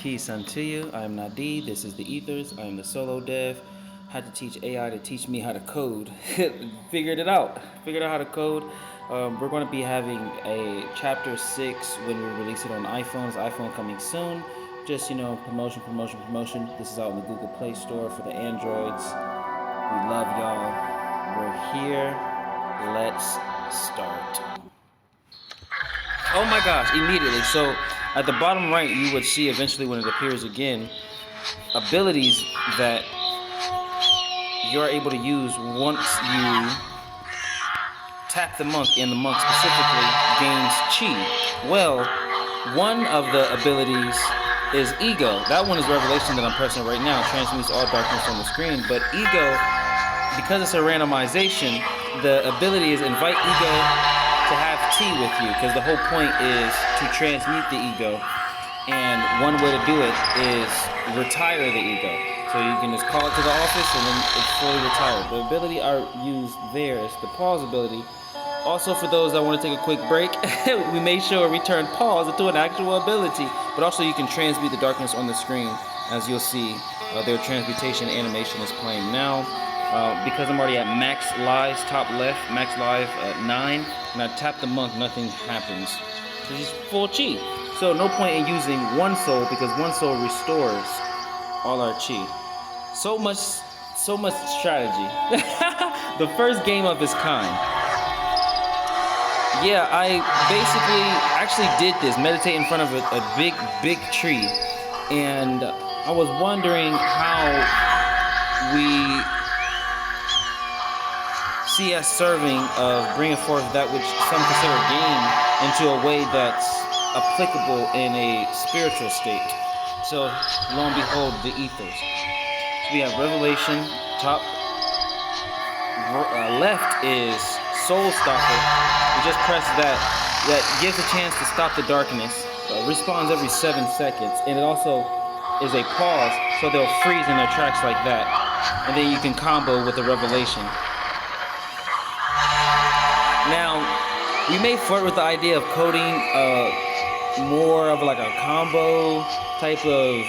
Peace unto you. I am Nadi. This is the Ethers. I am the solo dev. Had to teach AI to teach me how to code. Figured it out. Figured out how to code. We're going to be having a chapter 6 when we release it on iPhones. iPhone coming soon. Just, promotion. This is out in the Google Play Store for the Androids. We love y'all. We're here. Let's start. Oh my gosh, immediately. So at the bottom right, you would see eventually when it appears again, abilities that you're able to use once you tap the monk, and the monk specifically gains chi. Well, one of the abilities is ego. That one is revelation that I'm pressing right now. Transmutes all darkness on the screen. But ego, because it's a randomization, the ability is invite ego to have tea with you, because the whole point is to transmute the ego, and one way to do it is retire the ego. So you can just call it to the office and then it's fully retired. The ability I used there is the pause ability. Also, for those that want to take a quick break, we made sure we turned pause into an actual ability, but also you can transmute the darkness on the screen. As you'll see, their transmutation animation is playing now. Because I'm already at max lives, top left, max live at 9, and I tap the monk, nothing happens. So he's full chi. So no point in using one soul, because one soul restores all our chi. So much strategy. The first game of its kind. Yeah, I basically actually did this, meditate in front of a big tree, and I was wondering how we see as serving of bringing forth that which some consider game into a way that's applicable in a spiritual state. So, lo and behold, the ethers. So we have revelation. Top left is soul stopper. You just press that. That gives a chance to stop the darkness. Respawns every 7 seconds, and it also is a pause, so they'll freeze in their tracks like that, and then you can combo with the revelation. Now, we may flirt with the idea of coding more of like a combo type of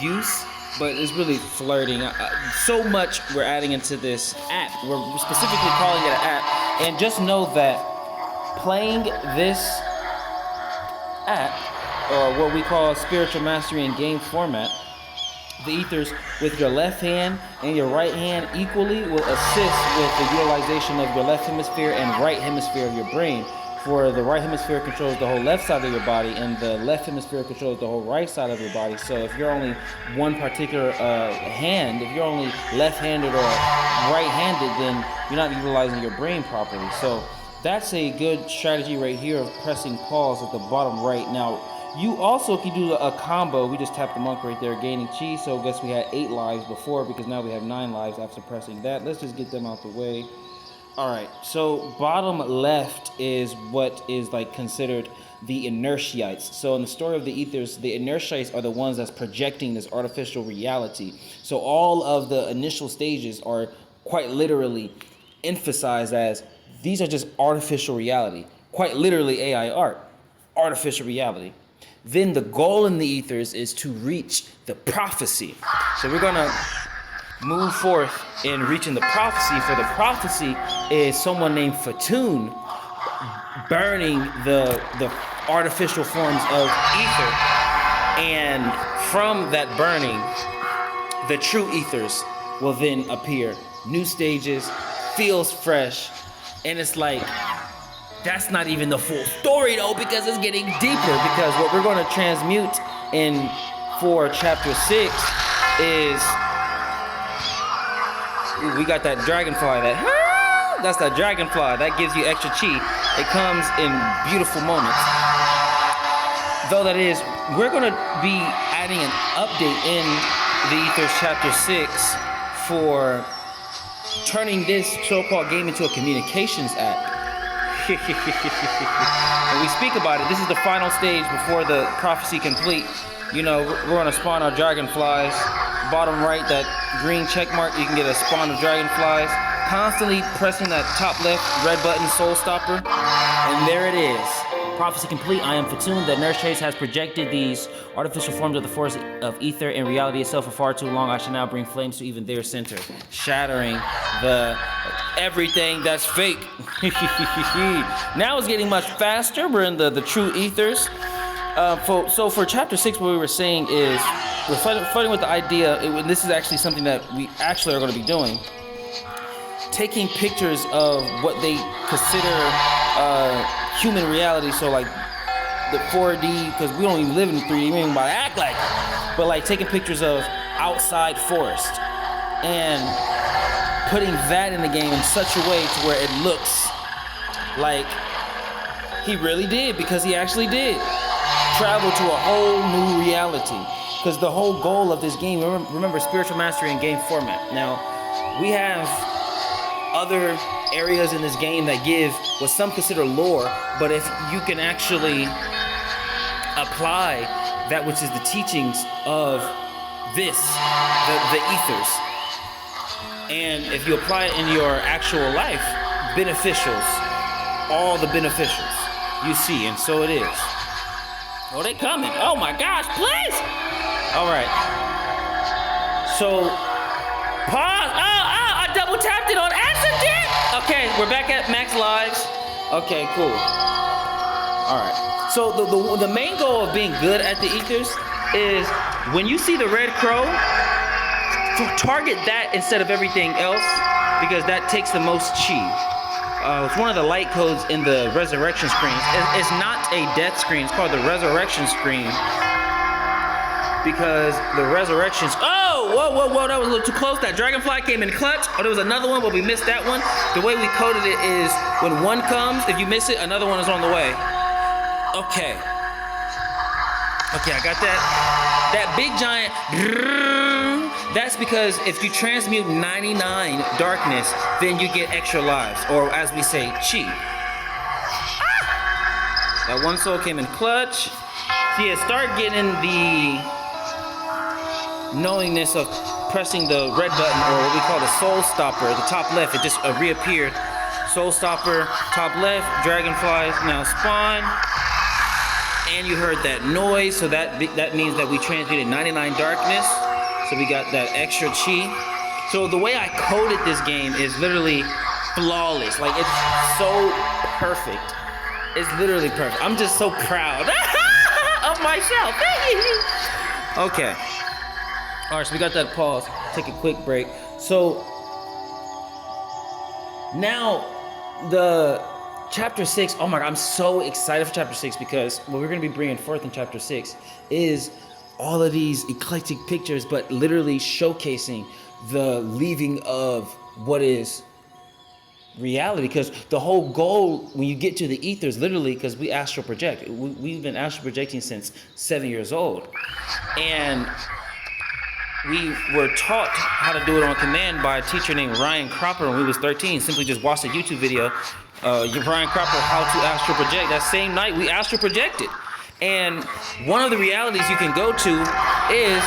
use, but it's really flirting. So much we're adding into this app. We're specifically calling it an app, and just know that playing this app, or what we call spiritual mastery in game format, the ethers, with your left hand and your right hand equally will assist with the utilization of your left hemisphere and right hemisphere of your brain. For the right hemisphere controls the whole left side of your body, and the left hemisphere controls the whole right side of your body. So if you're only one particular hand, if you're only left-handed or right-handed, then you're not utilizing your brain properly. So that's a good strategy right here of pressing pause at the bottom right. Now, you also can do a combo. We just tapped the monk right there, gaining chi. So I guess we had 8 lives before, because now we have 9 lives after pressing that. Let's just get them out the way. All right, so bottom left is what is like considered the inertiites. So in the story of the ethers, the inertiites are the ones that's projecting this artificial reality. So all of the initial stages are quite literally emphasized as these are just artificial reality. Quite literally AI art, artificial reality. Then the goal in the ethers is to reach the prophecy. So we're gonna move forth in reaching the prophecy. For the prophecy is someone named Fatun burning the artificial forms of ether, and from that burning, the true ethers will then appear. New stages, feels fresh, and it's like, that's not even the full story though, because it's getting deeper. Because what we're going to transmute in for chapter 6 is, we got that dragonfly, that's that dragonfly that gives you extra chi. It comes in beautiful moments. Though that is, we're going to be adding an update in the Ethers chapter 6 for turning this so-called game into a communications app. When we speak about it, this is the final stage before the prophecy complete. You know, we're gonna spawn our dragonflies. Bottom right, that green check mark, you can get a spawn of dragonflies. Constantly pressing that top left red button, soul stopper, and there it is. Prophecy complete. I am Fatun. The nurse trace has projected these artificial forms of the force of ether and reality itself for far too long. I shall now bring flames to even their center, shattering the everything that's fake. Now it's getting much faster. We're in the true ethers. So for chapter 6, what we were saying is we're fighting with the idea, and this is actually something that we actually are going to be doing, taking pictures of what they consider human reality. So like the 4D, because we don't even live in 3D, we don't even about to act like it. But like taking pictures of outside forest and putting that in the game in such a way to where it looks like he really did, because he actually did travel to a whole new reality. Because the whole goal of this game, remember spiritual mastery in game format. Now, we have other areas in this game that give what some consider lore, but if you can actually apply that which is the teachings of this, the ethers, and if you apply it in your actual life, beneficials, all the beneficials you see, and so it is. Oh, they coming. Oh my gosh, please! All right. So, pause. Oh, I double tapped it on accident. Okay, we're back at max lives. Okay, cool. All right. So the main goal of being good at the ethers is when you see the red crow, target that instead of everything else, because that takes the most chi. It's one of the light codes in the resurrection screens. It's not a death screen. It's called the resurrection screen. Because the resurrections... Oh, whoa, that was a little too close. That dragonfly came in clutch. Oh, there was another one, but we missed that one. The way we coded it is when one comes, if you miss it, another one is on the way. Okay, I got that. That big giant... That's because if you transmute 99 darkness, then you get extra lives, or as we say, chi. That one soul came in clutch. So yeah, start getting the knowingness of pressing the red button, or what we call the soul stopper, the top left. It just reappeared. Soul stopper, top left, dragonflies now spawn. And you heard that noise, so that means that we transmuted 99 darkness. So we got that extra chi. So the way I coded this game is literally flawless. Like, it's so perfect. It's literally perfect. I'm just so proud of myself. Okay. All right, so we got that pause. Take a quick break. So now the chapter 6, oh my God, I'm so excited for chapter 6, because what we're going to be bringing forth in chapter 6 is all of these eclectic pictures, but literally showcasing the leaving of what is reality. Because the whole goal when you get to the ethers, literally, because we astral project, we've been astral projecting since 7 years old, and we were taught how to do it on command by a teacher named Ryan Cropper when we was 13. Simply just watched a YouTube video, Ryan Cropper, how to astral project. That same night we astral projected. And one of the realities you can go to is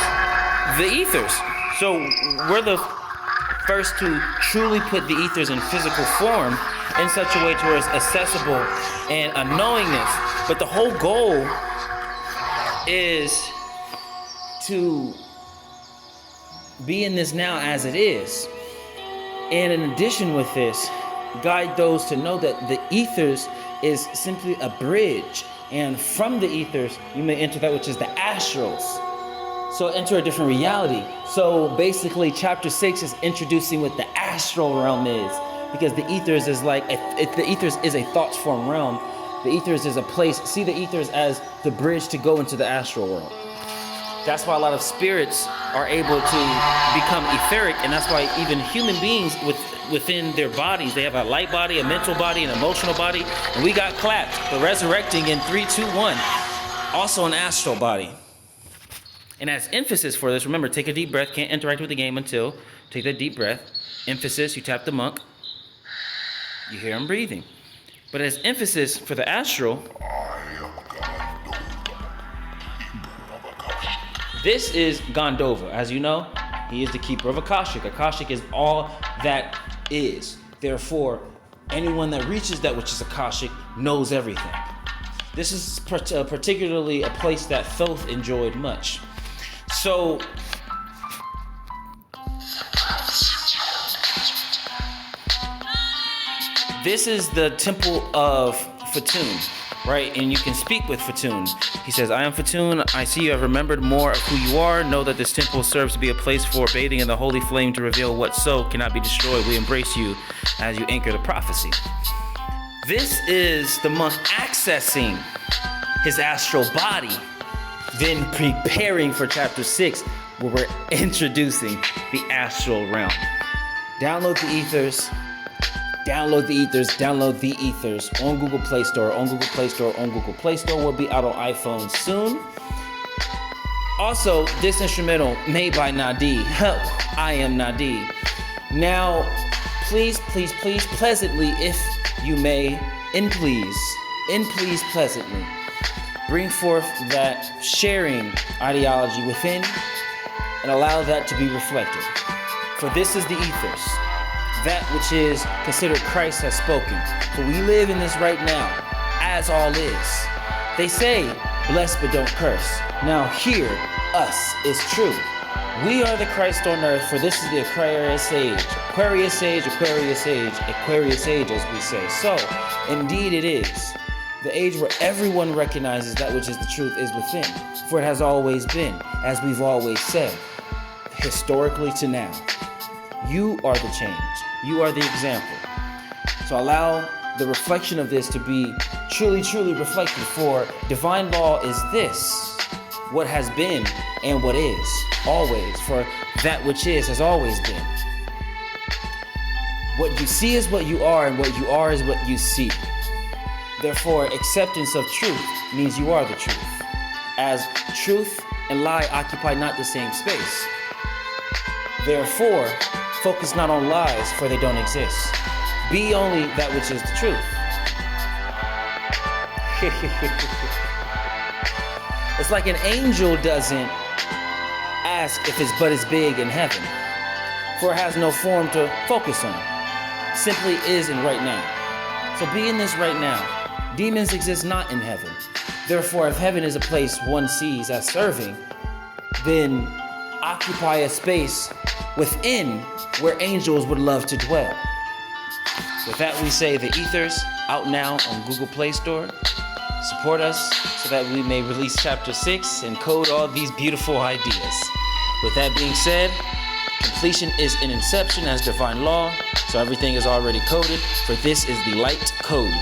the ethers. So we're the first to truly put the ethers in physical form in such a way to where it's accessible and a knowingness. But the whole goal is to be in this now as it is. And in addition with this, guide those to know that the ethers is simply a bridge. And from the ethers, you may enter that which is the astrals. So enter a different reality. So basically, chapter 6 is introducing what the astral realm is. Because the ethers is like, the ethers is a thought form realm. The ethers is a place. See the ethers as the bridge to go into the astral world. That's why a lot of spirits are able to become etheric, and that's why even human beings within their bodies, they have a light body, a mental body, an emotional body, and we got clapped for resurrecting in 3, 2, 1. Also an astral body. And as emphasis for this, remember, take a deep breath. Can't interact with the game until take that deep breath. Emphasis, you tap the monk. You hear him breathing. But as emphasis for the astral, this is Gondova. As you know, he is the keeper of Akashic. Akashic is all that is. Therefore, anyone that reaches that which is Akashic knows everything. This is particularly a place that Thoth enjoyed much. So, this is the temple of Fatun, right? And you can speak with Fatun. He says, I am Fatun. I see you have remembered more of who you are. Know that this temple serves to be a place for bathing in the holy flame to reveal what so cannot be destroyed. We embrace you as you anchor the prophecy. This is the monk accessing his astral body, then preparing for chapter 6, where we're introducing the astral realm. Download the ethers. Download the ethers. Download the ethers on Google Play Store. On Google Play Store. On Google Play Store. Will be out on iPhone soon. Also, this instrumental made by Nadi. I am Nadi. Now, please, pleasantly, if you may, and please pleasantly, bring forth that sharing ideology within and allow that to be reflected. For this is the ethers, that which is considered Christ has spoken. For we live in this right now, as all is. They say, bless but don't curse. Now here, us is true. We are the Christ on earth, for this is the Aquarius age. Aquarius age, Aquarius age, Aquarius age, as we say. So, indeed it is. The age where everyone recognizes that which is the truth is within. For it has always been, as we've always said, historically to now. You are the change. You are the example. So allow the reflection of this to be truly reflected, for divine law is this, what has been and what is, always, for that which is has always been. What you see is what you are, and what you are is what you see. Therefore, acceptance of truth means you are the truth, as truth and lie occupy not the same space. Therefore, focus not on lies, for they don't exist. Be only that which is the truth. It's like an angel doesn't ask if his butt is big in heaven, for it has no form to focus on. Simply is in right now. So be in this right now. Demons exist not in heaven. Therefore, if heaven is a place one sees as serving, then occupy a space within where angels would love to dwell. With that, we say the ethers out now on Google Play Store. Support us so that we may release chapter 6 and code all these beautiful ideas. With that being said, completion is in inception as divine law, so everything is already coded, for this is the light code.